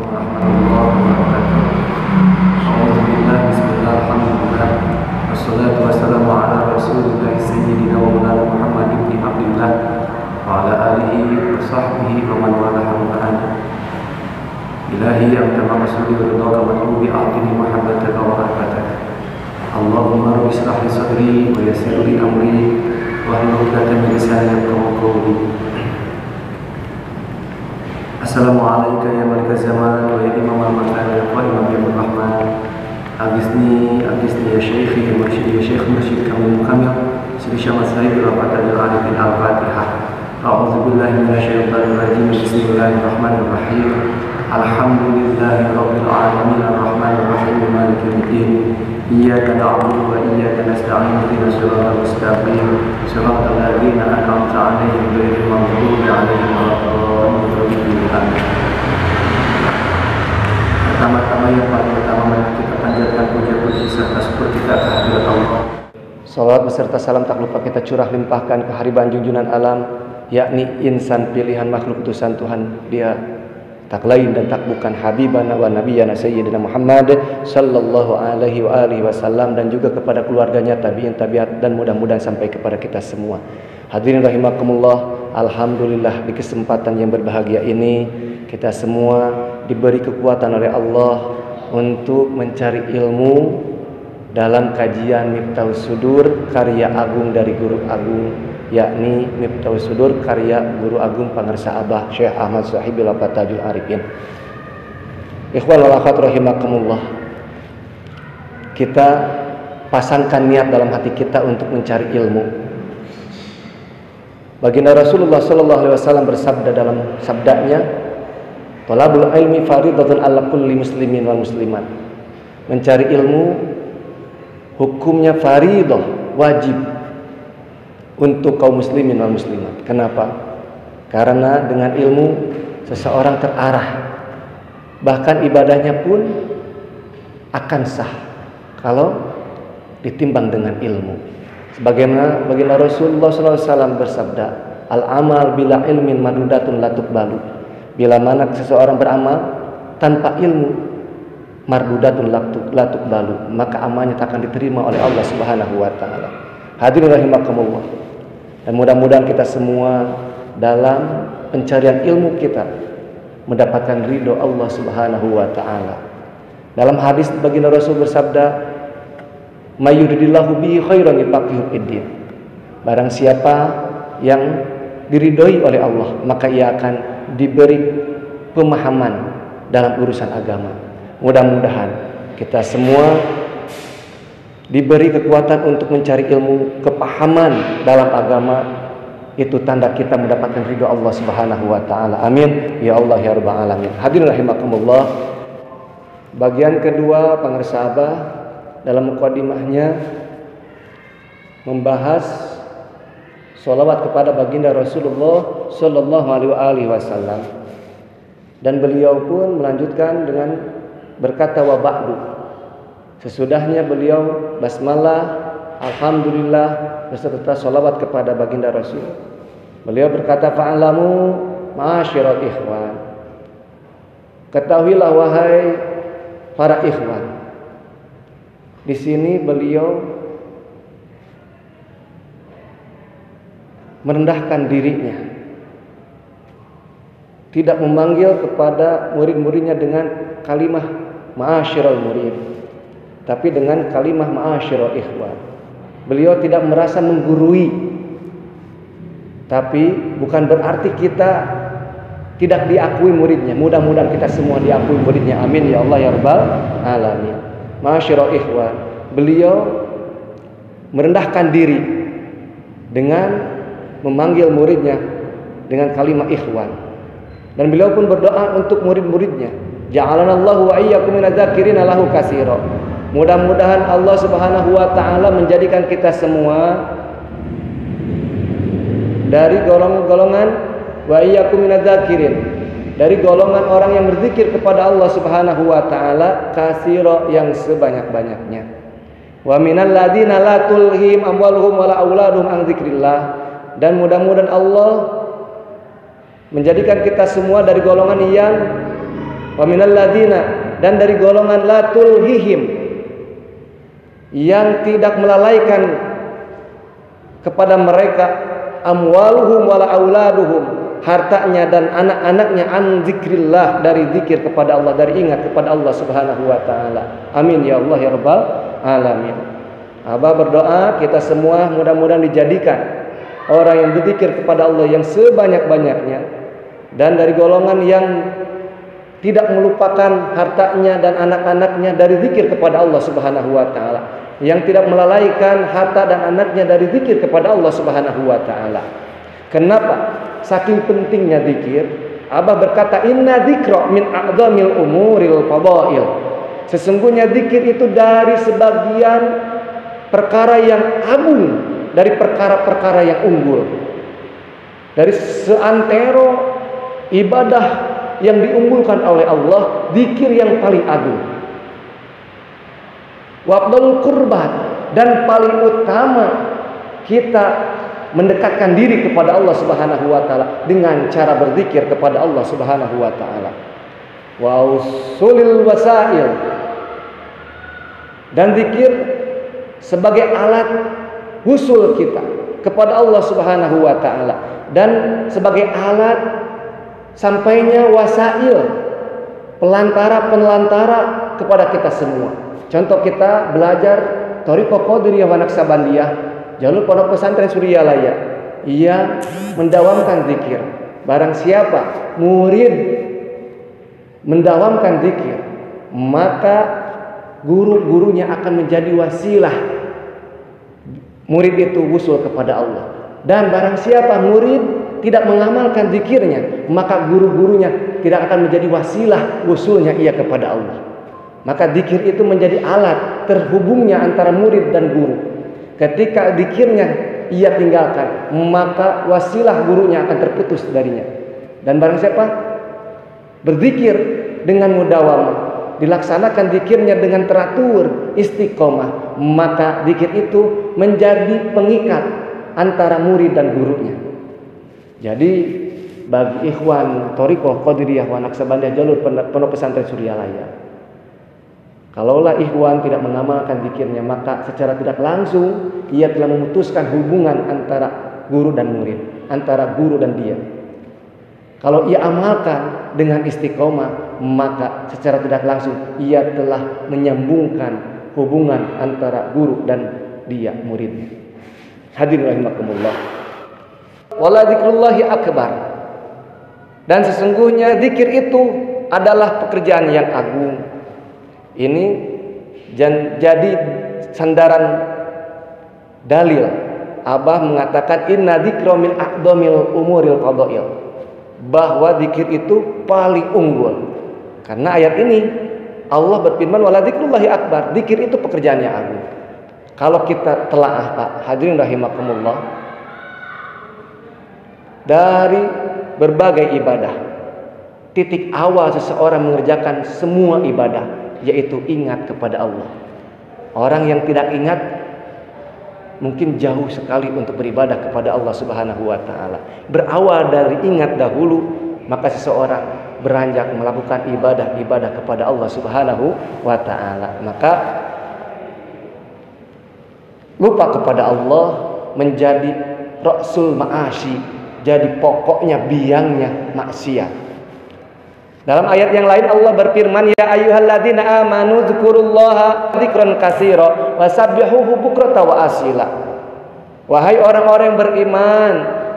warahmatullahi wabarakatuh. Alhamdulillah, bismillah, alhamdulillah. Wassalatu wassalamu ala rasulillah sayyidina wa maulana Muhammad ibn Abdillah wa ala alihi wa sahbihi wa man wala hamdan. Ilahi anta maqsudi wa ridhaka matlubi a'tini mahabbataka wa rahmataka. Allahumma rabbi ishrah li sadri wa yassir li amri wahlul 'uqdatam min lisani yafqahu qawli. Assalamualaikum ya malik zaman wa ya imam al-makan ya qaimam bil rahman. Agisni ya syekhi ya mursyid ya syekh mursyid kamil kamil sidi syamat sahib rafatal arifin al-fatihah. A'udzu billahi minasyaitonir rajim. Bismillahirrahmanirrahim. Alhamdulillahi rabbil alamin arrahmanir rahim maliki yaumiddin. Iyyaka na'budu wa iyyaka nasta'in ihdinas siratal mustaqim siratal ladzina an'amta 'alaihim ghairil maghdubi 'alaihim waladdallin. Pertama-tama yang paling utama mari kita panjatkan puja-puji serta syukur kita kehadirat Allah. Salawat beserta salam tak lupa kita curah limpahkan ke hariban junjungan alam, yakni insan pilihan makhluk utusan Tuhan. Dia tak lain dan tak bukan habibana wa nabiyana sayyidina Muhammad sallallahu alaihi wa alihi wasallam, dan juga kepada keluarganya, tabi'in, tabi'at, dan mudah-mudahan sampai kepada kita semua. Hadirin rahimakumullah, alhamdulillah di kesempatan yang berbahagia ini kita semua diberi kekuatan oleh Allah untuk mencari ilmu dalam kajian Miftahus Sudur karya agung dari guru agung, yakni Miftahus Sudur karya guru agung Pangarsa Abah Syekh Ahmad Sahibil Afatajul Arifin. Ikhwan wal akhwat rahimakumullah, kita pasangkan niat dalam hati kita untuk mencari ilmu. Baginda Rasulullah sallallahu alaihi wasallam bersabda dalam sabdanya, "Talabul ilmi faridatun 'ala kulli muslimin wal muslimat." Mencari ilmu hukumnya faridah, wajib untuk kaum muslimin wal muslimat. Kenapa? Karena dengan ilmu seseorang terarah, bahkan ibadahnya pun akan sah kalau ditimbang dengan ilmu. Sebagaimana baginda Rasulullah SAW bersabda, "Al-amal bila ilmin madudatun la tuqbalu." Bila mana seseorang beramal tanpa ilmu, mardudatun la tuqbalu, maka amalnya tak akan diterima oleh Allah Subhanahu wa taala. Hadirin rahimakumullah. Dan mudah-mudahan kita semua dalam pencarian ilmu kita mendapatkan ridho Allah Subhanahu wa taala. Dalam hadis baginda Rasul bersabda, "Mayyuridillahu bihi khairan yufaqihu fid-din." Barang siapa yang diridhoi oleh Allah, maka ia akan diberi pemahaman dalam urusan agama. Mudah-mudahan kita semua diberi kekuatan untuk mencari ilmu, kepahaman dalam agama. Itu tanda kita mendapatkan ridho Allah Subhanahu wa taala. Amin ya Allah ya rabbal alamin. Hadirin rahimakumullah. Bagian kedua Pangarsa Abah dalam mukadimahnya membahas sholawat kepada baginda Rasulullah sallallahu alaihi wasallam, dan beliau pun melanjutkan dengan berkata wa ba'du. Sesudahnya beliau basmalah, alhamdulillah beserta sholawat kepada baginda Rasul, beliau berkata, fa'alamu ma'asyiral ikhwan, ketahuilah wahai para ikhwan. Di sini beliau merendahkan dirinya, tidak memanggil kepada murid-muridnya dengan kalimah ma'asyiral murid, tapi dengan kalimah ma'asyiral ikhwan. Beliau tidak merasa menggurui, tapi bukan berarti kita tidak diakui muridnya. Mudah-mudahan kita semua diakui muridnya. Amin ya Allah ya rabbal alamin. Ma'asyiral ikhwan, beliau merendahkan diri dengan memanggil muridnya dengan kalimat ikhwan, dan beliau pun berdoa untuk murid-muridnya, ja'alanallahu wa iyyakum minadz-dzakirina lahu katsira. Mudah-mudahan Allah Subhanahu wa taala menjadikan kita semua dari golongan wa iyyakum minadz-dzakirin, dari golongan orang yang berzikir kepada Allah Subhanahu wa taala katsira, yang sebanyak-banyaknya. Wa minal ladzina la tulhim amwaluhum wala auladuhum an dzikrillah. Dan mudah-mudahan Allah menjadikan kita semua dari golongan yang Wa minal ladina, dan dari golongan la tulhihim, yang tidak melalaikan kepada mereka amwaluhum wala auladuhum, hartanya dan anak-anaknya, an zikrillah, dari zikir kepada Allah, dari ingat kepada Allah Subhanahu wa taala. Amin ya Allah ya rabbal alamin. Abah berdoa kita semua mudah-mudahan dijadikan orang yang berzikir kepada Allah yang sebanyak-banyaknya, dan dari golongan yang tidak melupakan hartanya dan anak-anaknya dari zikir kepada Allah Subhanahu wa taala, yang tidak melalaikan harta dan anaknya dari zikir kepada Allah Subhanahu wa taala. Kenapa? Saking pentingnya zikir, Abah berkata inna dzikra min a'dhamil umuril fadail. Sesungguhnya zikir itu dari sebagian perkara yang agung, dari perkara-perkara yang unggul, dari seantero ibadah yang diunggulkan oleh Allah, zikir yang paling agung. Wafdalul qurbat, dan paling utama kita mendekatkan diri kepada Allah Subhanahu wa taala dengan cara berzikir kepada Allah Subhanahu wa taala. Wa usulil wasail, dan zikir sebagai alat usul kita kepada Allah Subhanahu wa taala, dan sebagai alat sampainya wasail, pelantara kepada kita semua. Contoh kita belajar Thariqah Qadiriyah wa Naqsabandiyah, jalur pondok pesantren Suryalaya, ia mendawamkan zikir. Barang siapa murid mendawamkan zikir, maka guru-gurunya akan menjadi wasilah murid itu wusul kepada Allah. Dan barang siapa murid tidak mengamalkan zikirnya, maka guru-gurunya tidak akan menjadi wasilah wusulnya ia kepada Allah. Maka zikir itu menjadi alat terhubungnya antara murid dan guru. Ketika zikirnya ia tinggalkan, maka wasilah gurunya akan terputus darinya. Dan barang siapa berzikir dengan mudawamah, dilaksanakan zikirnya dengan teratur, istiqomah, maka zikir itu menjadi pengikat antara murid dan gurunya. Jadi bagi ikhwan Thariqah Qadiriyah wa Naqsabandiyah jalur pondok pesantren Suryalaya, kalaulah ikhwan tidak mengamalkan zikirnya, maka secara tidak langsung ia telah memutuskan hubungan antara guru dan murid, antara guru dan dia. Kalau ia amalkan dengan istiqomah, maka secara tidak langsung ia telah menyambungkan hubungan antara guru dan dia, muridnya. Hadirin rahimakumullah. Wala dzikrullahi akbar, dan sesungguhnya zikir itu adalah pekerjaan yang agung. Ini jadi sandaran dalil. Abah mengatakan inna dzikra min a'dhamil umuril fadail, bahwa zikir itu paling unggul. Karena ayat ini Allah berfirman wala dzikrullahi akbar, zikir itu pekerjaan yang agung. Kalau kita telaah Pak, hadirin rahimakumullah, dari berbagai ibadah, titik awal seseorang mengerjakan semua ibadah yaitu ingat kepada Allah. Orang yang tidak ingat mungkin jauh sekali untuk beribadah kepada Allah Subhanahu wa taala. Berawal dari ingat dahulu, maka seseorang beranjak melakukan ibadah-ibadah kepada Allah Subhanahu wa taala. Maka lupa kepada Allah menjadi ra'sul ma'asyi, jadi pokoknya biangnya maksiat. Dalam ayat yang lain Allah berfirman, ya ayyuhalladzina amanu dzkurullaha dzikran katsira wasabbihuhu bukratan wa asila. Wahai orang-orang yang beriman,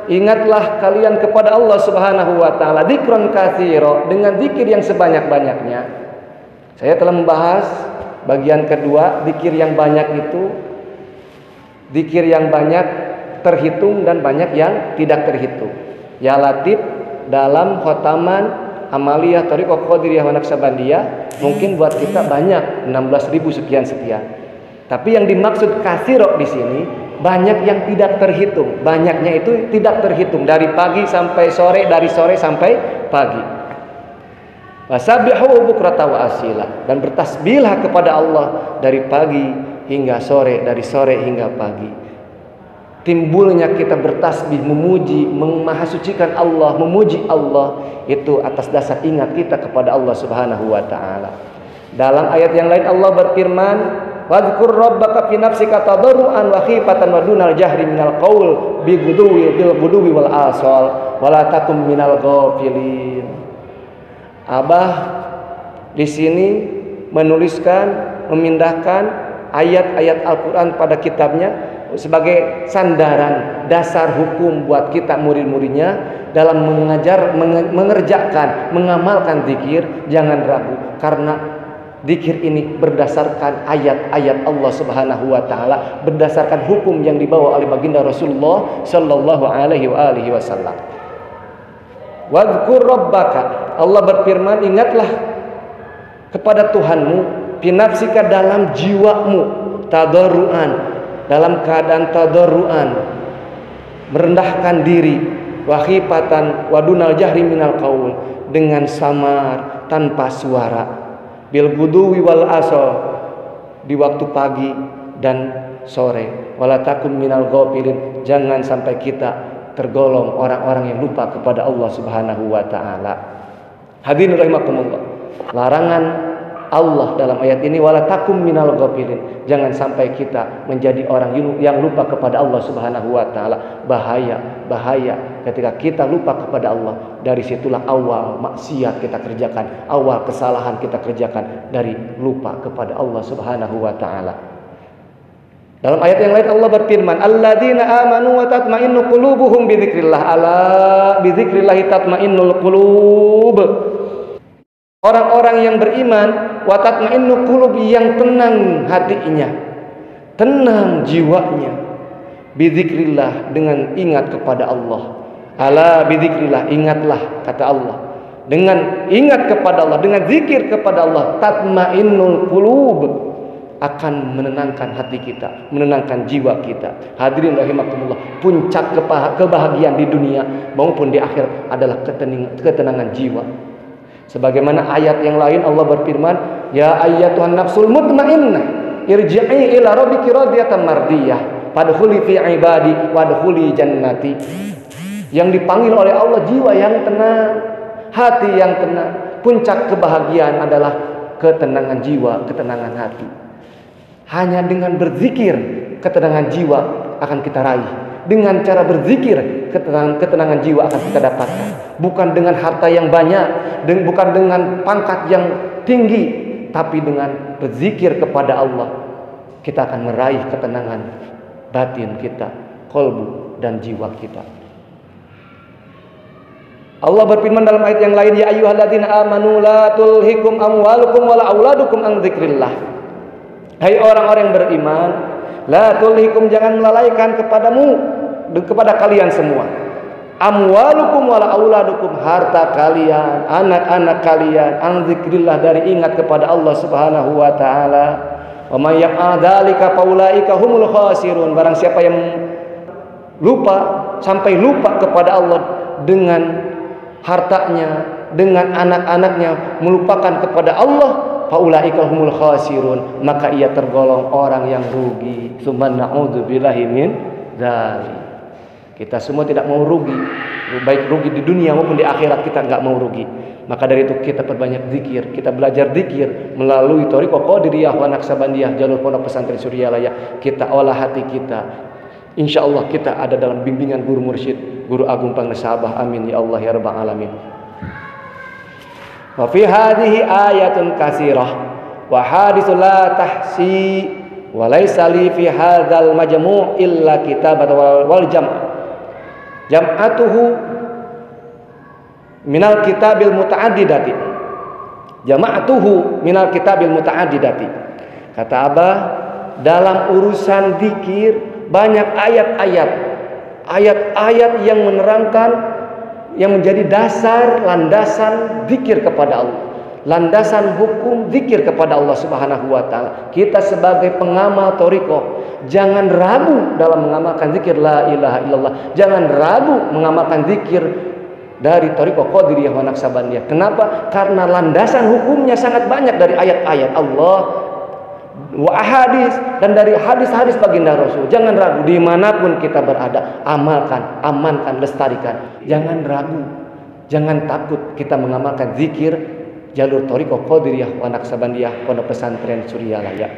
ingatlah kalian kepada Allah Subhanahu wa taala dzikran katsira, dengan zikir yang sebanyak-banyaknya. Saya telah membahas bagian kedua, zikir yang banyak itu zikir yang banyak terhitung dan banyak yang tidak terhitung. Ya Latif dalam khotaman amaliyah Thariqah Qadiriyah wa Naqsabandiyah mungkin buat kita banyak 16.000 sekian. Tapi yang dimaksud kasiro di sini banyak yang tidak terhitung. Banyaknya itu tidak terhitung, dari pagi sampai sore, dari sore sampai pagi. Wasabbihu bukratan wa asila, dan bertasbihlah kepada Allah dari pagi hingga sore, dari sore hingga pagi. timbulnya kita bertasbih, memuji, memahasucikan Allah, memuji Allah, itu atas dasar ingat kita kepada Allah Subhanahu wa taala. Dalam ayat yang lain Allah berfirman, "Wadhkur rabbaka fi nafsika tadarruan wa khifatan wa dunal jahri minal qaul bil ghuduwi wal asal wa la takum minal ghafilin." Abah di sini menuliskan, memindahkan ayat-ayat Al-Qur'an pada kitabnya sebagai sandaran dasar hukum buat kita murid-muridnya dalam mengerjakan, mengamalkan zikir. Jangan ragu, karena zikir ini berdasarkan ayat-ayat Allah Subhanahu wa taala, berdasarkan hukum yang dibawa oleh baginda Rasulullah sallallahu alaihi wasallam. Wadhkur rabbaka, Allah berfirman, ingatlah kepada Tuhanmu, pinafsika dalam jiwamu, tadarruan, dalam keadaan tadarruan, merendahkan diri, wakhifatan wadunal jahri minal qaul, dengan samar tanpa suara, bil guduwi wal asal, di waktu pagi dan sore, wala takum minal ghafilin, jangan sampai kita tergolong orang-orang yang lupa kepada Allah Subhanahu wa taala. Hadirin rahimakumullah, larangan Allah dalam ayat ini, wala takum minal ghafilin, jangan sampai kita menjadi orang yang lupa kepada Allah Subhanahu wa taala. Bahaya ketika kita lupa kepada Allah. Dari situlah awal maksiat kita kerjakan, awal kesalahan kita kerjakan, dari lupa kepada Allah Subhanahu wa taala. Dalam ayat yang lain Allah berfirman, alladzina amanu wa tatma'innu qulubuhum bidzikrillah, ala bidzikrillah tatma'innul qulub. Orang-orang yang beriman, wa tatma'innu qulub, yang tenang hatinya, tenang jiwanya, bidzikrillah, dengan ingat kepada Allah. Ala bidzikrillah, ingatlah, kata Allah, dengan ingat kepada Allah, dengan zikir kepada Allah, tatmainnul qulub, akan menenangkan hati kita, menenangkan jiwa kita. Hadirin rahimakumullah, puncak kebahagiaan di dunia maupun di akhirat adalah ketenangan jiwa. Sebagaimana ayat yang lain Allah berfirman, ya ayyatuhan nafsul mutmainnah, irji'i ila rabbiki radiyatan mardiyah, fadkhuli fi ibadi wadkhuli jannati. Yang dipanggil oleh Allah jiwa yang tenang, hati yang tenang. Puncak kebahagiaan adalah ketenangan jiwa, ketenangan hati. Hanya dengan berzikir ketenangan jiwa akan kita raih. Dengan cara berzikir ketenangan jiwa akan kita dapatkan. Bukan dengan harta yang banyak, bukan dengan pangkat yang tinggi, tapi dengan berzikir kepada Allah kita akan meraih ketenangan batin kita, qalbu dan jiwa kita. Allah berfirman dalam ayat yang lain, ya ayyuhalladzina amanu la tulhikum amwalukum wala auladukum an dzikrillah. Hai orang-orang yang beriman, la tulhikum, jangan melalaikan kepada kalian semua, amwalukum wala auladukum, harta kalian, anak-anak kalian, an dzikrillah, dari ingat kepada Allah Subhanahu wa taala. Wa may yaf'al dzalika faulaika humul khasirun, barang siapa yang sampai lupa kepada Allah dengan hartanya, dengan anak-anaknya, melupakan kepada Allah, faulaika humul khasirun, maka ia tergolong orang yang rugi. Tsumma na'udzubillahi min dzalik. Kita semua tidak mau rugi, baik rugi di dunia maupun di akhirat, kita enggak mau rugi. Maka dari itu kita perbanyak zikir, kita belajar zikir melalui Thariqah Qadiriyah wa Naqsabandiyah, jalur pondok pesantren Suryalaya. Kita olah hati kita, insya Allah kita ada dalam bimbingan guru mursyid, guru agung Pangnesabah. Amin ya Allah ya rabbal alamin. Wa fi hadhihi ayatun katsirah wa haditsu la tahsi wa laisa li fi hadzal majmu' illa kitabat wal jam'atuhu minal kitabil muta'addidati. Jama'atuhu minal kitabil muta'addidati. Kata Abah, dalam urusan zikir banyak ayat-ayat yang menerangkan, yang menjadi dasar landasan zikir kepada Allah, landasan hukum zikir kepada Allah Subhanahu wa taala. Kita sebagai pengamal thariqah jangan ragu dalam mengamalkan zikir la ilaha illallah, jangan ragu mengamalkan zikir dari Thariqah Qadiriyah wa Naqsabandiyah. Kenapa? Karena landasan hukumnya sangat banyak dari ayat-ayat Allah. wa ahadis, dan dari hadis-hadis baginda Rasul. Jangan ragu, dimanapun kita berada, amalkan, amankan, lestarikan. Jangan ragu, jangan takut kita mengamalkan zikir jalur thariqah qadiriyah wa naqsabandiyah pondok pesantren Suryalaya.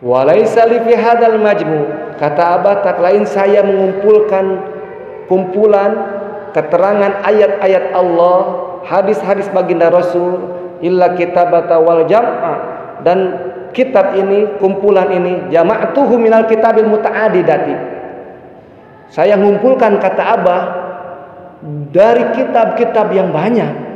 Walaisa li fi hadzal majmu', kata Abah, tak lain saya mengumpulkan kumpulan keterangan ayat-ayat Allah, hadis-hadis baginda Rasul, illa kitabata wal jam'a, dan kitab ini, kumpulan ini, jama'tuhu minal kitabil muta'adidati, saya mengumpulkan, kata Abah, dari kitab-kitab yang banyak.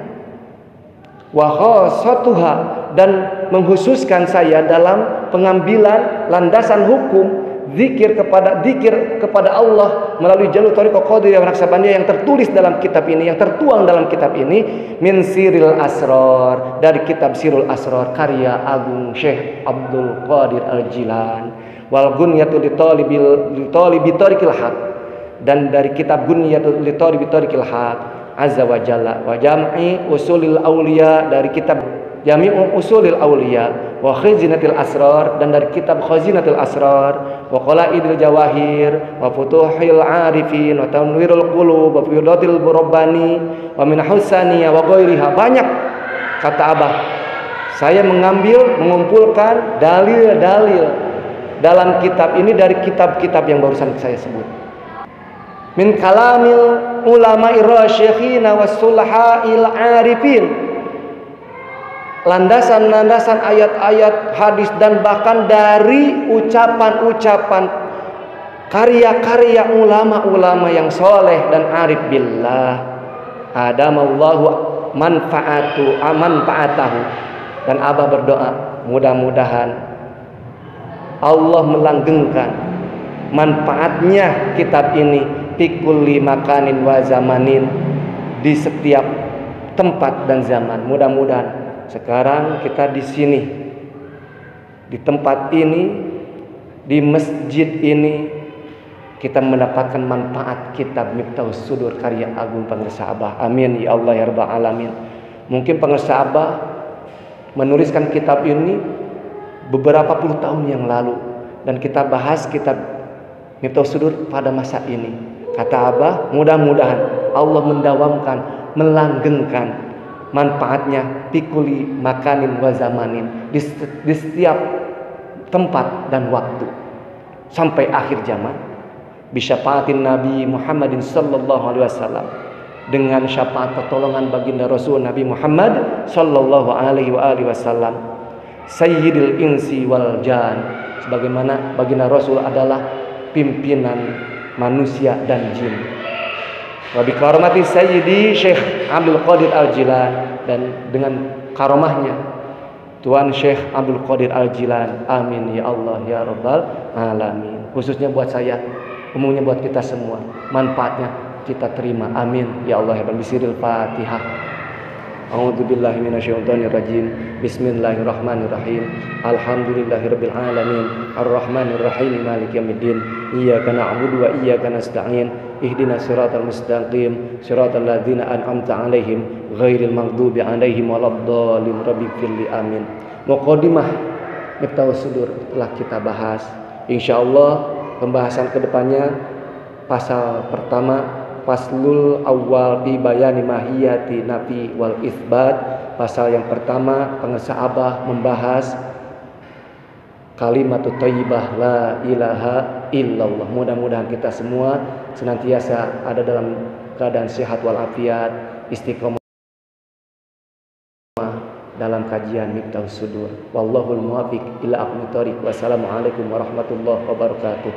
Wa khassatuha, dan mengkhususkan saya dalam pengambilan landasan hukum zikir kepada Allah melalui jalur thariqah qadiriyah wa naqsabandiyah yang tertulis dalam kitab ini, yang tertuang dalam kitab ini, min siril asrar, dari kitab Sirul Asrar karya Agung Syekh Abdul Qadir Al-Jilan, wal gunyatu li talibi tariqil haq, dan dari kitab Gunyatu li talibi tariqil haq azza wa jalla, wa jam'i usulil auliya, dari kitab Jami'u Usulil Auliya, wa Khazinatil Asrar, dan dari kitab Khazinatil Asrar, wa Qalaidil Jawahir, wa Futuhil Arifin, wa Tanwirul Qulub, wa Fiyudatil Rabbani, wa min Husaniyah, wa ghairiha. Banyak, kata Abah. Saya mengumpulkan dalil-dalil dalam kitab ini dari kitab-kitab yang barusan saya sebut. Min kalamil ulama'ir rasyikhina was sulaha'il arifin, landasan-landasan ayat-ayat hadis, dan bahkan dari ucapan-ucapan karya-karya ulama-ulama yang soleh dan arif billah, adamallahu manfaatahu. Dan Abah berdoa, mudah-mudahan Allah melanggengkan manfaatnya kitab ini pikulli makanin wa zamanin, di setiap tempat dan zaman. Mudah-mudahan sekarang kita di sini, di tempat ini, di masjid ini, kita mendapatkan manfaat kitab Miftahus Sudur karya Agung Pengersa Abah. Amin ya Allah ya Rabbal Alamin. Mungkin Pengersa Abah menuliskan kitab ini beberapa puluh tahun yang lalu, dan kita bahas kitab Miftahus Sudur pada masa ini. Kata Abah, mudah-mudahan Allah mendawamkan, melanggengkan manfaatnya pikuli makanin wa zamanin, di setiap tempat dan waktu sampai akhir zaman, bisyafaatin Nabi Muhammadin sallallahu alaihi wasallam, dengan syafaat pertolongan baginda Rasul Nabi Muhammad sallallahu alaihi wasallam, sayyidil insi wal jan, sebagaimana baginda Rasul adalah pimpinan manusia dan jin. Wa bi karamati sayyidi Syekh Abdul Qadir Al-Jilan, dan dengan karomahnya Tuan Syekh Abdul Qadir Al-Jilan. Amin ya Allah ya Rabbal Alamin. Khususnya buat saya, umumnya buat kita semua, manfaatnya kita terima. Amin ya Allah ya Rabbal. Bismillahil Fatihah. A'udzubillahi minasyaitonirrajim. Bismillahirrahmanirrahim. Alhamdulillahirabbil alamin. Arrahmanirrahim. Maliki yaumiddin. Iyyaka na'budu wa iyyaka nasta'in. Ihdinas siratal mustaqim. Siratal ladzina an'amta 'alaihim ghairil maghdubi 'alaihim waladdallin. Rabbighfirli. Amin. Muqaddimah Miftahus Sudur telah kita bahas. Insyaallah pembahasan kedepannya pasal pertama, Faslul awal fi bayani mahiyati nafi wal isbat. Pasal yang pertama, Pengersa Abah membahas kalimat thayyibah la ilaha illallah. Mudah-mudahan kita semua senantiasa ada dalam keadaan sehat walafiat, istiqomah dalam kajian Miftahus Sudur. Wallahul muwaffiq ila aqwamit thoriq. Wassalamualaikum warahmatullahi wabarakatuh.